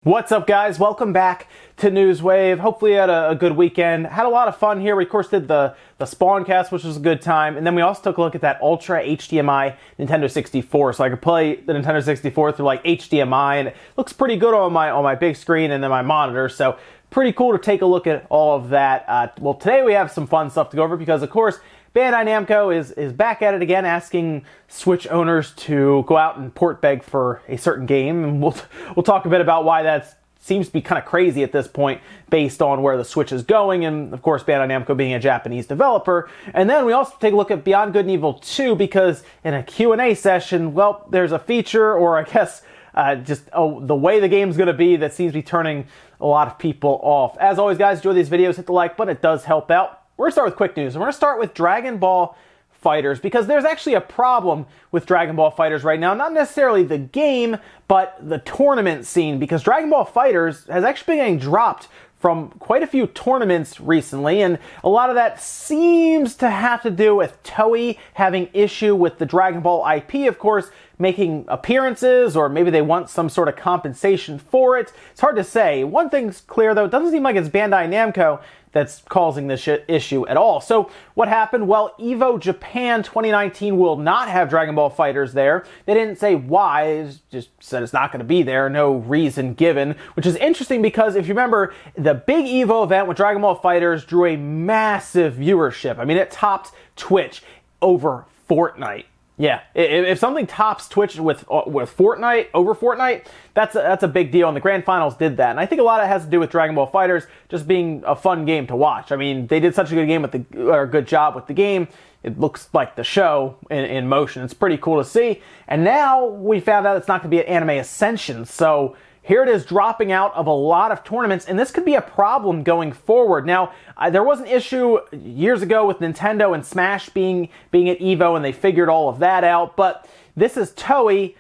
What's up, guys? Welcome back to Newswave. Hopefully you had a good weekend. Had a lot of fun here. We, of course, did the Spawn cast, which was a good time. And then we also took a look at that Ultra HDMI Nintendo 64. So I could play the Nintendo 64 through like HDMI, and it looks pretty good on my big screen and then my monitor. So pretty cool to take a look at all of that. Well, today we have some fun stuff to go over because, of course, Bandai Namco is back at it again, asking Switch owners to go out and port beg for a certain game. And we'll talk a bit about why that seems to be kind of crazy at this point based on where the Switch is going, and of course Bandai Namco being a Japanese developer. And then we also take a look at Beyond Good and Evil 2 because in a Q&A session, well, there's a feature, or I guess the way the game's going to be that seems to be turning a lot of people off. As always, guys, enjoy these videos, hit the like button, it does help out. We're going to start with quick news, and we're going to start with Dragon Ball FighterZ because there's actually a problem with Dragon Ball FighterZ right now. Not necessarily the game, but the tournament scene, because Dragon Ball FighterZ has actually been getting dropped from quite a few tournaments recently, and a lot of that seems to have to do with Toei having issue with the Dragon Ball IP, of course, making appearances, or maybe they want some sort of compensation for it. It's hard to say. One thing's clear, though, it doesn't seem like it's Bandai Namco that's causing this issue at all. So what happened? Well, EVO Japan 2019 will not have Dragon Ball FighterZ there. They didn't say why, they just said it's not going to be there, no reason given, which is interesting because if you remember, the big EVO event with Dragon Ball FighterZ drew a massive viewership. I mean, it topped Twitch over Fortnite. Yeah, if something tops Twitch with Fortnite, over Fortnite, that's a big deal, and the Grand Finals did that. And I think a lot of it has to do with Dragon Ball FighterZ just being a fun game to watch. I mean, they did such a good job with the game. It looks like the show in motion. It's pretty cool to see. And now we found out it's not going to be at Anime Ascension, so here it is dropping out of a lot of tournaments, and this could be a problem going forward. Now, there was an issue years ago with Nintendo and Smash being at EVO, and they figured all of that out, but this is Toei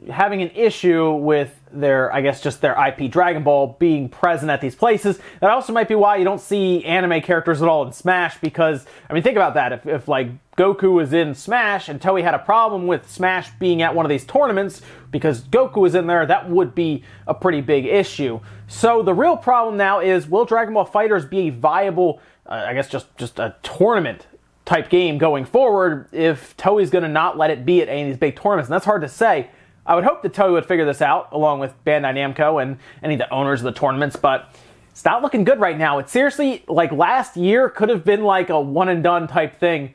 having an issue with their, I guess, just their IP Dragon Ball being present at these places. That also might be why you don't see anime characters at all in Smash, because, I mean, think about that. If like, Goku was in Smash and Toei had a problem with Smash being at one of these tournaments because Goku was in there, that would be a pretty big issue. So the real problem now is, will Dragon Ball FighterZ be a viable, I guess, just a tournament type game going forward if Toei's going to not let it be at any of these big tournaments? And that's hard to say. I would hope that Toei would figure this out, along with Bandai Namco and any of the owners of the tournaments, but it's not looking good right now. It seriously, like last year, could have been like a one-and-done type thing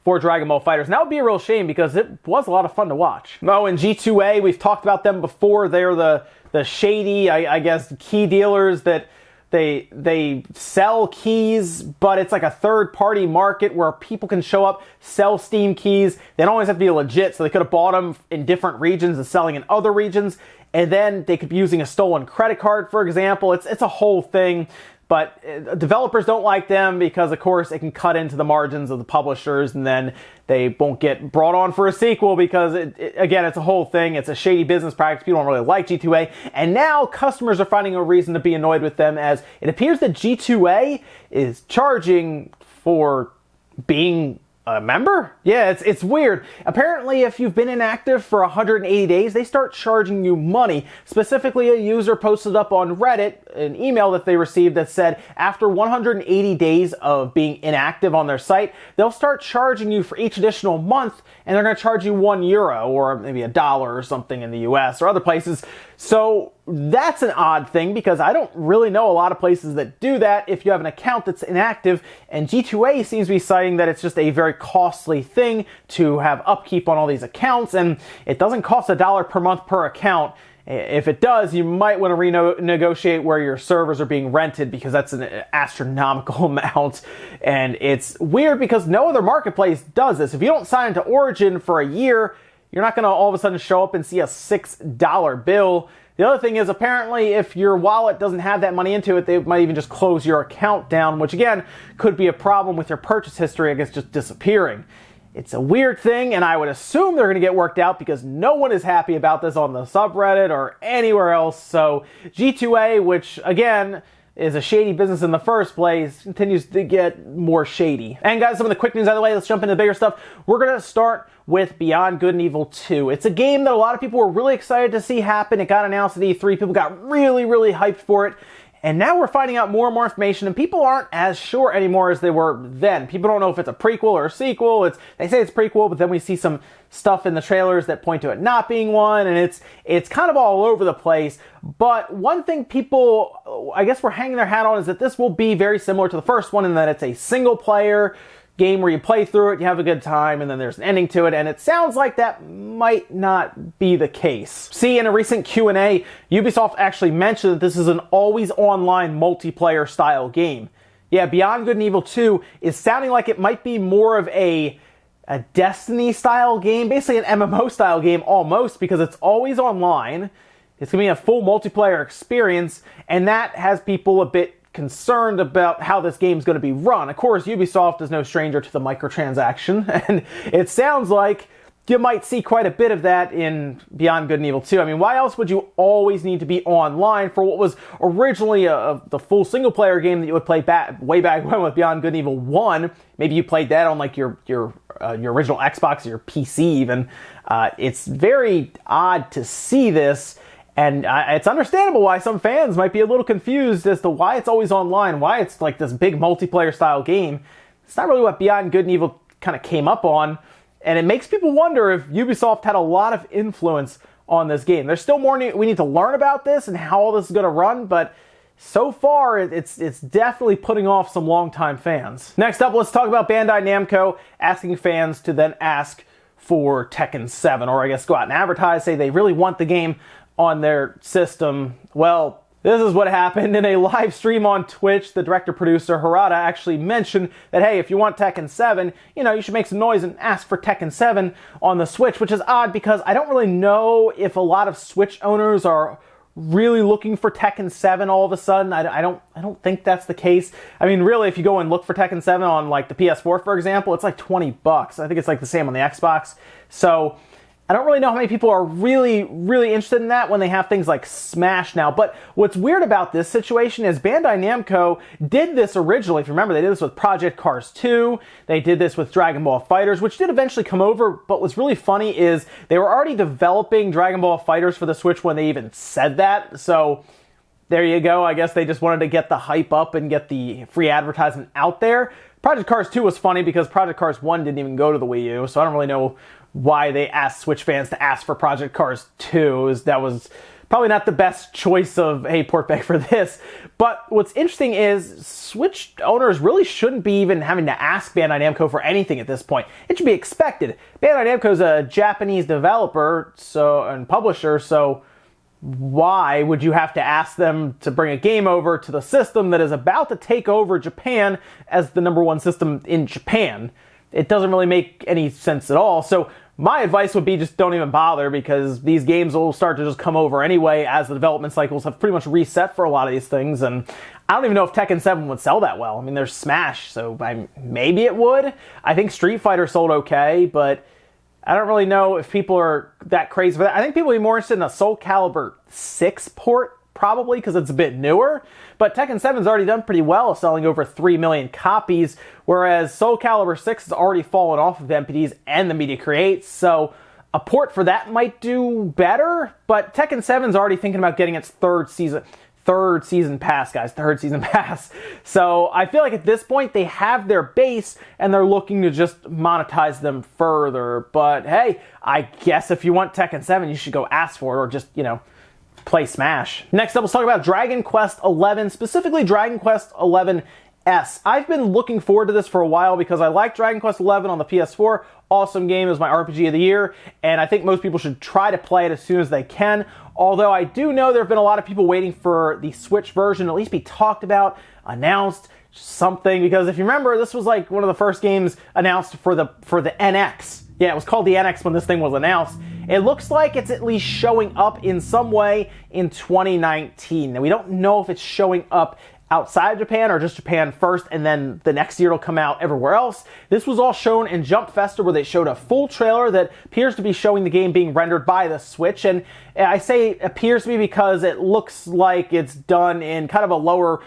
for Dragon Ball FighterZ. And that would be a real shame because it was a lot of fun to watch. Oh, and G2A, we've talked about them before. They're the shady, I guess, key dealers that they sell keys, but it's like a third-party market where people can show up, sell Steam keys. They don't always have to be legit, so they could have bought them in different regions and selling in other regions, and then they could be using a stolen credit card, for example. It's a whole thing, but developers don't like them because, of course, it can cut into the margins of the publishers, and then they won't get brought on for a sequel because, again, it's a whole thing. It's a shady business practice. People don't really like G2A. And now customers are finding a reason to be annoyed with them, as it appears that G2A is charging for being a member? Yeah, it's weird. Apparently, if you've been inactive for 180 days, they start charging you money. Specifically, a user posted up on Reddit an email that they received that said after 180 days of being inactive on their site, they'll start charging you for each additional month, and they're going to charge you €1 or maybe $1 or something in the US or other places. So that's an odd thing because I don't really know a lot of places that do that if you have an account that's inactive, and G2A seems to be citing that it's just a very costly thing to have upkeep on all these accounts, and it doesn't cost $1 per month per account. If it does, you might want to renegotiate where your servers are being rented because that's an astronomical amount. And it's weird because no other marketplace does this. If you don't sign into Origin for a year, you're not going to all of a sudden show up and see a $6 bill. The other thing is, apparently, if your wallet doesn't have that money into it, they might even just close your account down, which again could be a problem with your purchase history, I guess, just disappearing. It's a weird thing, and I would assume they're going to get worked out because no one is happy about this on the subreddit or anywhere else. So G2A, which again, is a shady business in the first place continues to get more shady. And guys, some of the quick news out of the way, let's jump into the bigger stuff. We're going to start with Beyond Good and Evil 2. It's a game that a lot of people were really excited to see happen. It got announced at E3. People got really, really hyped for it. And now we're finding out more and more information, and people aren't as sure anymore as they were then. People don't know if it's a prequel or a sequel. They say it's prequel, but then we see some stuff in the trailers that point to it not being one, and it's kind of all over the place. But one thing people, I guess, were hanging their hat on is that this will be very similar to the first one in that it's a single-player game where you play through it, you have a good time, and then there's an ending to it, and it sounds like that might not be the case. See, in a recent Q&A, Ubisoft actually mentioned that this is an always-online multiplayer style game. Yeah, Beyond Good and Evil 2 is sounding like it might be more of a Destiny-style game, basically an MMO-style game almost, because it's always online. It's going to be a full multiplayer experience, and that has people a bit concerned about how this game's going to be run. Of course, Ubisoft is no stranger to the microtransaction, and it sounds like you might see quite a bit of that in Beyond Good and Evil 2. I mean, why else would you always need to be online for what was originally the full single-player game that you would play way back when with Beyond Good and Evil 1? Maybe you played that on like your original Xbox or your PC even. It's very odd to see this. And it's understandable why some fans might be a little confused as to why it's always online, why it's like this big multiplayer style game. It's not really what Beyond Good and Evil kind of came up on, and it makes people wonder if Ubisoft had a lot of influence on this game. There's still more we need to learn about this and how all this is going to run, but so far it's definitely putting off some longtime fans. Next up, let's talk about Bandai Namco asking fans to then ask for Tekken 7, or I guess go out and advertise, say they really want the game on their system. Well, this is what happened in a live stream on Twitch. The director-producer Harada actually mentioned that, hey, if you want Tekken 7, you should make some noise and ask for Tekken 7 on the Switch, which is odd because I don't really know if a lot of Switch owners are really looking for Tekken 7 all of a sudden. I don't think that's the case. I mean, really, if you go and look for Tekken 7 on like the PS4, for example, it's like $20. I think it's like the same on the Xbox. So I don't really know how many people are really, really interested in that when they have things like Smash now. But what's weird about this situation is Bandai Namco did this originally. If you remember, they did this with Project Cars 2. They did this with Dragon Ball FighterZ, which did eventually come over. But what's really funny is they were already developing Dragon Ball FighterZ for the Switch when they even said that. So there you go. I guess they just wanted to get the hype up and get the free advertisement out there. Project Cars 2 was funny because Project Cars 1 didn't even go to the Wii U. So I don't really know why they asked Switch fans to ask for Project Cars 2. That was probably not the best choice of, hey, port back for this. But what's interesting is Switch owners really shouldn't be even having to ask Bandai Namco for anything at this point. It should be expected. Bandai Namco is a Japanese developer and publisher, so why would you have to ask them to bring a game over to the system that is about to take over Japan as the #1 system in Japan? It doesn't really make any sense at all. So my advice would be just don't even bother, because these games will start to just come over anyway as the development cycles have pretty much reset for a lot of these things. And I don't even know if Tekken 7 would sell that well. I mean, there's Smash, so maybe it would. I think Street Fighter sold okay, but I don't really know if people are that crazy for that. I think people would be more interested in a Soul Calibur 6 port, probably, because it's a bit newer. But Tekken 7's already done pretty well, selling over 3 million copies, whereas Soul Calibur 6 has already fallen off of MPDs and the Media Creates, so a port for that might do better. But Tekken 7's already thinking about getting its third season pass, guys. Third season pass. So I feel like at this point they have their base and they're looking to just monetize them further. But hey, I guess if you want Tekken 7, you should go ask for it, or just, play Smash. Next up, let's talk about Dragon Quest XI, specifically Dragon Quest XI S. I've been looking forward to this for a while because I like Dragon Quest XI on the PS4. Awesome game. It was my RPG of the year, and I think most people should try to play it as soon as they can. Although I do know there have been a lot of people waiting for the Switch version to at least be talked about, announced, something, because if you remember, this was like one of the first games announced for the NX. Yeah, it was called the NX when this thing was announced. It looks like it's at least showing up in some way in 2019. Now, we don't know if it's showing up outside Japan or just Japan first, and then the next year it'll come out everywhere else. This was all shown in Jump Festa, where they showed a full trailer that appears to be showing the game being rendered by the Switch. And I say appears to be because it looks like it's done in kind of a lower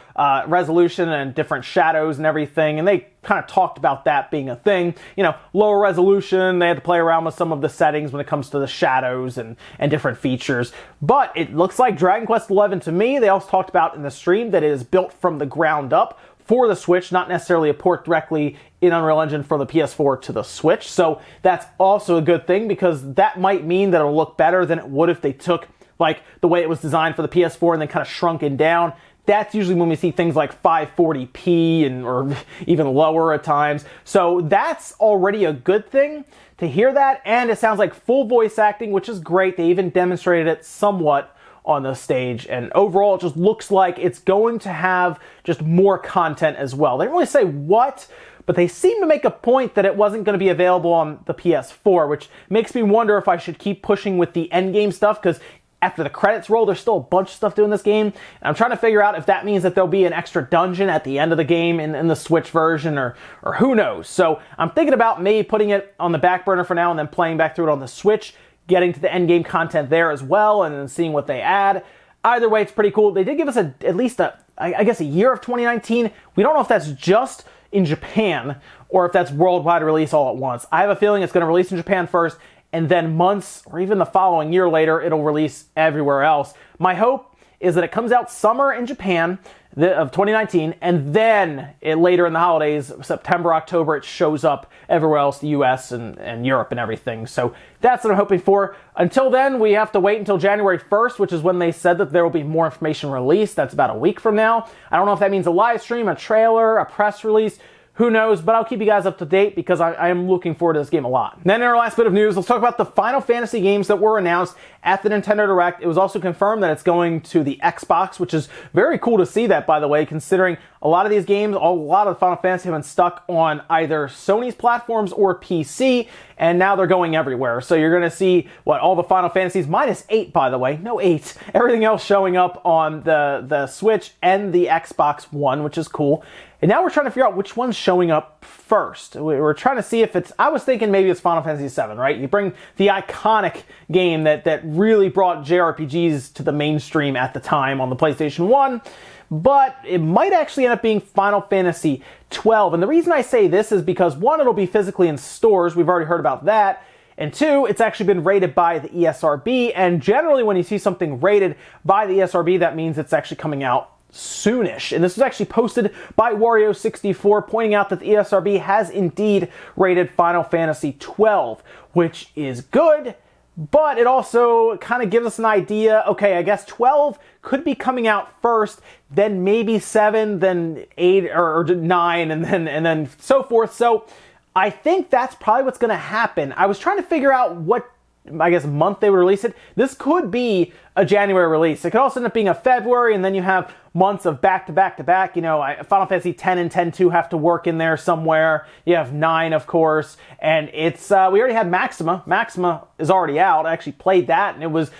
resolution and different shadows and everything. And they kind of talked about that being a thing. You know, lower resolution, they had to play around with some of the settings when it comes to the shadows and different features. But it looks like Dragon Quest XI to me. They also talked about in the stream that it is built from the ground up for the Switch, not necessarily a port directly in Unreal Engine from the PS4 to the Switch. So that's also a good thing, because that might mean that it'll look better than it would if they took like the way it was designed for the PS4 and then kind of shrunken down. That's usually when we see things like 540p or even lower at times. So that's already a good thing to hear that. And it sounds like full voice acting, which is great. They even demonstrated it somewhat on the stage, and overall it just looks like it's going to have just more content as well. They didn't really say what, but they seem to make a point that it wasn't going to be available on the PS4, which makes me wonder if I should keep pushing with the endgame stuff, because after the credits roll, there's still a bunch of stuff doing this game, and I'm trying to figure out if that means that there'll be an extra dungeon at the end of the game in the Switch version, or who knows. So I'm thinking about maybe putting it on the back burner for now and then playing back through it on the Switch, getting to the end game content there as well, and then seeing what they add. Either way, it's pretty cool. They did give us at least a year of 2019. We don't know if that's just in Japan or if that's worldwide release all at once. I have a feeling it's going to release in Japan first, and then months or even the following year later, it'll release everywhere else. My hope is that it comes out summer in Japan of 2019, and then later in the holidays, September, October, it shows up everywhere else, the US and Europe and everything. So that's what I'm hoping for. Until then, we have to wait until January 1st, which is when they said that there will be more information released. That's about a week from now. I don't know if that means a live stream, a trailer, a press release. Who knows, but I'll keep you guys up to date because I am looking forward to this game a lot. And then in our last bit of news, let's talk about the Final Fantasy games that were announced at the Nintendo Direct. It was also confirmed that it's going to the Xbox, which is very cool to see that, by the way, considering a lot of these games, a lot of Final Fantasy have been stuck on either Sony's platforms or PC, and now they're going everywhere. So you're going to see, all the Final Fantasies, minus 8, by the way, no 8, everything else showing up on the Switch and the Xbox One, which is cool. And now we're trying to figure out which one's showing up first. We're trying to see if it's, I was thinking maybe it's Final Fantasy VII, right? You bring the iconic game that really brought JRPGs to the mainstream at the time on the PlayStation 1, but it might actually end up being Final Fantasy XII. And the reason I say this is because, one, it'll be physically in stores. We've already heard about that. And two, it's actually been rated by the ESRB. And generally when you see something rated by the ESRB, that means it's actually coming out soonish. And this was actually posted by Wario64, pointing out that the ESRB has indeed rated Final Fantasy XII, which is good, but it also kind of gives us an idea. Okay, I guess 12 could be coming out first, then maybe 7, then 8 or 9, and then so forth. So I think that's probably what's going to happen. I was trying to figure out what, I guess, month they would release it. This could be a January release. It could also end up being a February, and then you have months of back-to-back-to-back. You know, Final Fantasy X and X-2 have to work in there somewhere. You have 9, of course, and it's, we already had Maxima. Maxima is already out. I actually played that, and it was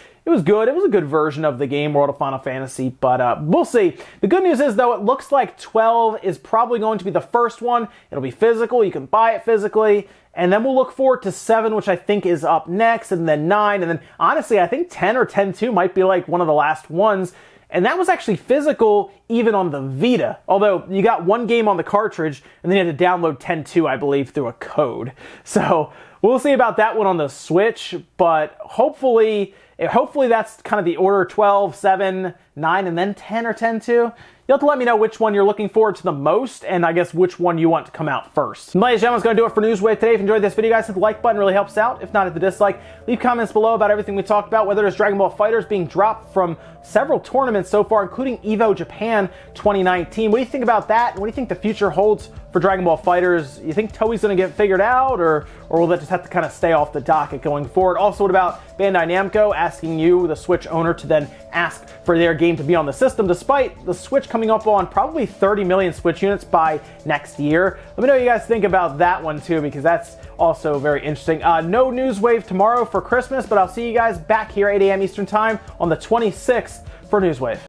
good. It was a good version of the game, World of Final Fantasy, but we'll see. The good news is, though, it looks like 12 is probably going to be the first one. It'll be physical. You can buy it physically. And then we'll look forward to 7, which I think is up next, and then 9, and then, honestly, I think 10 or X-2 might be like one of the last ones. And that was actually physical even on the Vita. Although you got one game on the cartridge, and then you had to download X-2, I believe, through a code. So we'll see about that one on the Switch, but hopefully that's kind of the order: 12, 7, 9, and then 10 or X-2. You'll have to let me know which one you're looking forward to the most, and I guess which one you want to come out first. And ladies and gentlemen, that's going to do it for Newswave today. If you enjoyed this video, guys, hit the like button, really helps out. If not, hit the dislike. Leave comments below about everything we talked about, whether it's Dragon Ball FighterZ being dropped from several tournaments so far, including EVO Japan 2019. What do you think about that? And what do you think the future holds for Dragon Ball FighterZ? You think Toei's going to get figured out, or will that just have to kind of stay off the docket going forward? Also, what about Bandai Namco asking you, the Switch owner, to then ask for their game to be on the system, despite the Switch coming up on probably 30 million Switch units by next year? Let me know what you guys think about that one too, because that's also very interesting. No Newswave tomorrow for Christmas, but I'll see you guys back here 8 a.m. Eastern Time on the 26th for Newswave.